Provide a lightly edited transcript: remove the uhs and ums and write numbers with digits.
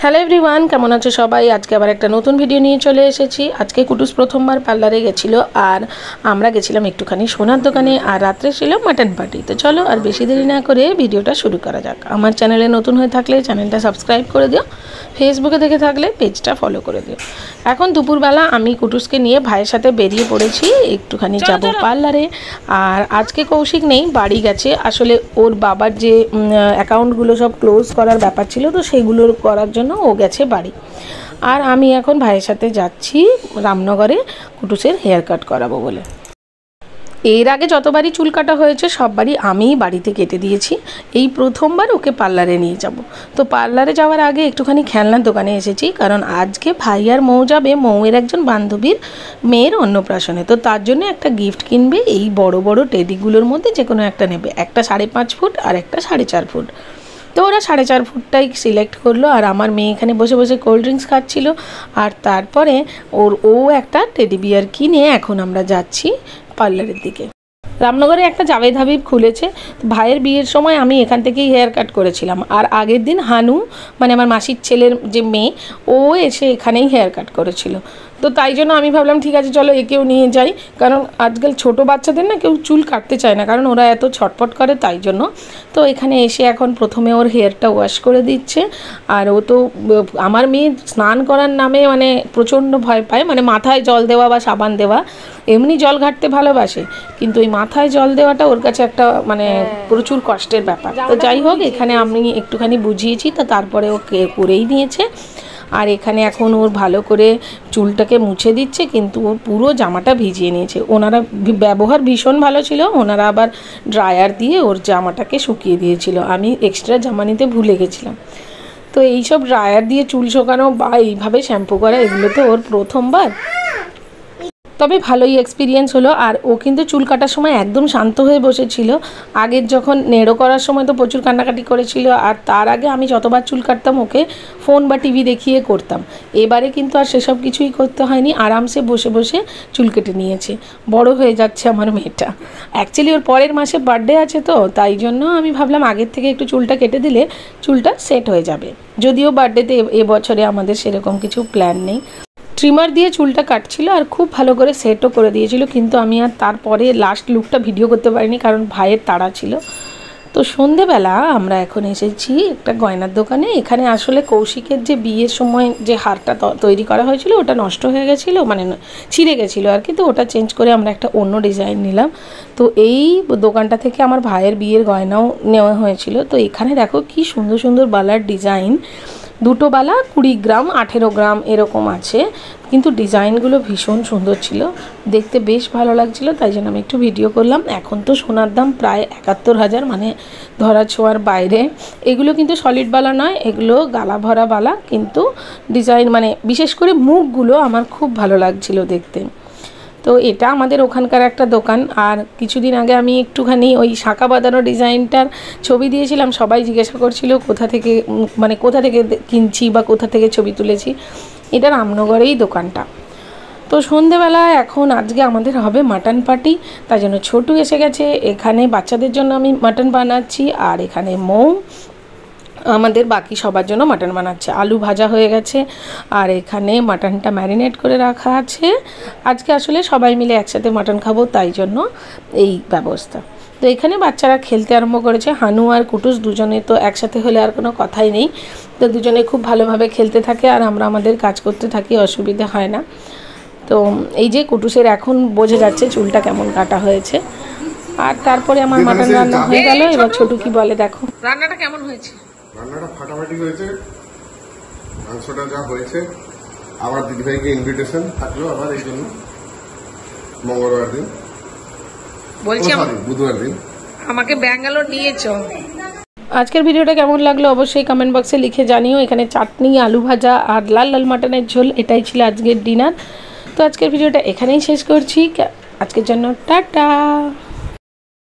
Hello everyone, কেমন আছো সবাই? আজকে আবার একটা নতুন ভিডিও নিয়ে চলে এসেছি। আজকে কুটুস প্রথমবার পার্লারে গেছিলো আর আমরা গেছিলাম একটুখানি সোনার দোকানে, আর রাত্রে ছিল মাটন পার্টি। তো চলো আর বেশি দেরি না করে ভিডিওটা শুরু করা যাক। আমার চ্যানেলে নতুন হয়ে থাকলে চ্যানেলটা সাবস্ক্রাইব করে দিও, ফেসবুকে দেখে থাকলে পেজটা ফলো করে দিও। এখন দুপুরবেলা আমি কুটুসকে নিয়ে ভাইয়ের সাথে বেরিয়ে পড়েছি, একটুখানি যাব পার্লারে। আর আজকে কৌশিক নেই, বাড়ি গেছে। আসলে ওর বাবার যে অ্যাকাউন্টগুলো সব ক্লোজ করার ব্যাপার ছিল, তো সেইগুলো করার জন্য ও গেছে বাড়ি। আর আমি এখন ভাইয়ের সাথে যাচ্ছি রামনগরে কুটুসের হেয়ার কাট করাবো বলে। এর আগে যতবারই চুল কাটা হয়েছে সববারই আমিই বাড়িতে কেটে দিয়েছি, এই প্রথমবার ওকে পার্লারে নিয়ে যাব। তো পার্লারে যাওয়ার আগে একটুখানি খেলনার দোকানে এসেছি, কারণ আজকে ভাই আর মৌ যাবে মৌয়ের একজন বান্ধবীর মেয়ের অন্নপ্রাশনে। তো তার জন্য একটা গিফট কিনবে, এই বড় বড় টেডিগুলোর মধ্যে যে কোনো একটা নেবে, একটা 5.5 ফুট আর একটা 4.5 ফুট। তো ওরা 4.5 ফুটটাই সিলেক্ট করলো, আর আমার মেয়ে এখানে বসে বসে কোল্ড ড্রিঙ্কস খাচ্ছিল। আর তারপরে ও একটা টেডি বিয়ার কিনে এখন আমরা যাচ্ছি পার্লারের দিকে। রামনগরে একটা জাভেদ হাবিব খুলেছে। ভাইয়ের বিয়ের সময় আমি এখান থেকেই হেয়ার কাট করেছিলাম, আর আগের দিন হানু মানে আমার মাসির ছেলের যে মেয়ে, ও এসে এখানেই হেয়ার কাট করেছিল। তো তাই জন্য আমি ভাবলাম ঠিক আছে চলো একেও নিয়ে যাই, কারণ আজকাল ছোটো বাচ্চাদের না কেউ চুল কাটতে চায় না, কারণ ওরা এত ছটপট করে, তাই জন্য। তো এখানে এসে এখন প্রথমে ওর হেয়ারটা ওয়াশ করে দিচ্ছে। আর ও তো আমার মেয়ে স্নান করার নামে মানে প্রচণ্ড ভয় পায়, মানে মাথায় জল দেওয়া বা সাবান দেওয়া, এমনি জল ঘাটতে ভালোবাসে, কিন্তু ওই মাথায় জল দেওয়াটা ওর কাছে একটা মানে প্রচুর কষ্টের ব্যাপার। তো যাই হোক, এখানে আমি একটুখানি বুঝিয়েছি, তো তারপরে ও করেই নিয়েছে। আর এখানে এখন ওর ভালো করে চুলটাকে মুছে দিচ্ছে, কিন্তু ওর পুরো জামাটা ভিজিয়ে নিয়েছে। ওনারা ব্যবহার ভীষণ ভালো ছিল, ওনারা আবার ড্রায়ার দিয়ে ওর জামাটাকে শুকিয়ে দিয়েছিল। আমি এক্সট্রা জামা নিতে ভুলে গেছিলাম। তো এইসব ড্রায়ার দিয়ে চুল শোকানো বা এইভাবে শ্যাম্পু করা, এগুলো তো ওর প্রথমবার, তবে ভালোই এক্সপিরিয়েন্স হলো। আর ও কিন্তু চুল কাটার সময় একদম শান্ত হয়ে বসেছিল। আগের যখন নেড়ো করার সময় তো প্রচুর কান্নাকাটি করেছিল, আর তার আগে আমি যতবার চুল কাটতাম ওকে ফোন বা টিভি দেখিয়ে করতাম। এবারে কিন্তু আর সেসব কিছুই করতে হয়নি, আরামসে বসে বসে চুল কেটে নিয়েছে। বড় হয়ে যাচ্ছে আমার মেয়েটা। অ্যাকচুয়ালি ওর পরের মাসে বার্থডে আছে, তো তাই জন্য আমি ভাবলাম আগের থেকে একটু চুলটা কেটে দিলে চুলটা সেট হয়ে যাবে। যদিও বার্থডেতে এবছরে আমাদের সেরকম কিছু প্ল্যান নেই। ট্রিমার দিয়ে চুলটা কাটছিল আর খুব ভালো করে সেটও করে দিয়েছিল, কিন্তু আমি আর তারপরে লাস্ট লুকটা ভিডিও করতে পারিনি, কারণ ভাইয়ের তাড়া ছিল। তো সন্ধেবেলা আমরা এখন এসেছি একটা গয়নার দোকানে। এখানে আসলে কৌশিকের যে বিয়ের সময় যে হারটা তৈরি করা হয়েছিল ওটা নষ্ট হয়ে গেছিলো, মানে ছিঁড়ে গেছিলো আর কি। তো ওটা চেঞ্জ করে আমরা একটা অন্য ডিজাইন নিলাম। তো এই দোকানটা থেকে আমার ভাইয়ের বিয়ের গয়নাও নেওয়া হয়েছিল। তো এখানে দেখো কি সুন্দর সুন্দর বালার ডিজাইন, দুটো বালা 20 গ্রাম 18 গ্রাম এরকম আছে, কিন্তু ডিজাইনগুলো ভীষণ সুন্দর ছিল, দেখতে বেশ ভালো লাগছিল, তাই জন্য আমি একটু ভিডিও করলাম। এখন তো সোনার দাম প্রায় 71,000, মানে ধরা ছোঁয়ার বাইরে। এগুলো কিন্তু সলিড বালা নয়, এগুলো গালা ভরা বালা, কিন্তু ডিজাইন মানে বিশেষ করে মুখগুলো আমার খুব ভালো লাগছিল দেখতে। তো এটা আমাদের ওখানকার একটা দোকান। আর কিছুদিন আগে আমি একটুখানি ওই শাঁখা বাঁধানো ডিজাইনটার ছবি দিয়েছিলাম, সবাই জিজ্ঞাসা করছিল কোথা থেকে মানে কোথা থেকে কিনছি বা কোথা থেকে ছবি তুলেছি। এটা রামনগরেই দোকানটা। তো সন্ধেবেলা এখন আজকে আমাদের হবে মাটন পার্টি, তাই জন্য ছোটু এসে গেছে। এখানে বাচ্চাদের জন্য আমি মাটন বানাচ্ছি, আর এখানে মৌ আমাদের বাকি সবার জন্য মাটন বানাচ্ছে। আলু ভাজা হয়ে গেছে, আর এখানে মাটনটা ম্যারিনেট করে রাখা আছে। আজকে আসলে সবাই মিলে একসাথে মাটন খাবো, তাই জন্য এই ব্যবস্থা। তো এখানে বাচ্চারা খেলতে আরম্ভ করেছে। হানু আর কুটুস দুজনে তো একসাথে হলে আর কোনো কথাই নেই, তো দুজনে খুব ভালোভাবে খেলতে থাকে, আর আমরা আমাদের কাজ করতে থাকি, অসুবিধে হয় না। তো এই যে কুটুসের এখন বোঝা যাচ্ছে চুলটা কেমন কাটা হয়েছে। আর তারপরে আমার মাটন রান্না হয়ে গেল। এবার ছোটু কি বলে দেখো। রান্নাটা কেমন হয়েছে? রান্নাটা ফাটাফাটি হয়েছে, মাংসটা যা হয়েছে। আবার দিদিভাইকে ইনভিটেশন থাকলো আবার এই জন্য মঙ্গলবার দিন, বলছি বুধবার দিন আমাকে ব্যাঙ্গালোর নিয়েছো। আজকের ভিডিওটা কেমন লাগলো অবশ্যই কমেন্ট বক্সে লিখে জানিও। এখানে চাটনি, আলু ভাজা আর লাল লাল মাটনের ঝোল, এটাই ছিল আজকের ডিনার। তো আজকের ভিডিওটা এখানেই শেষ করছি। আজকের জন্য টাটা।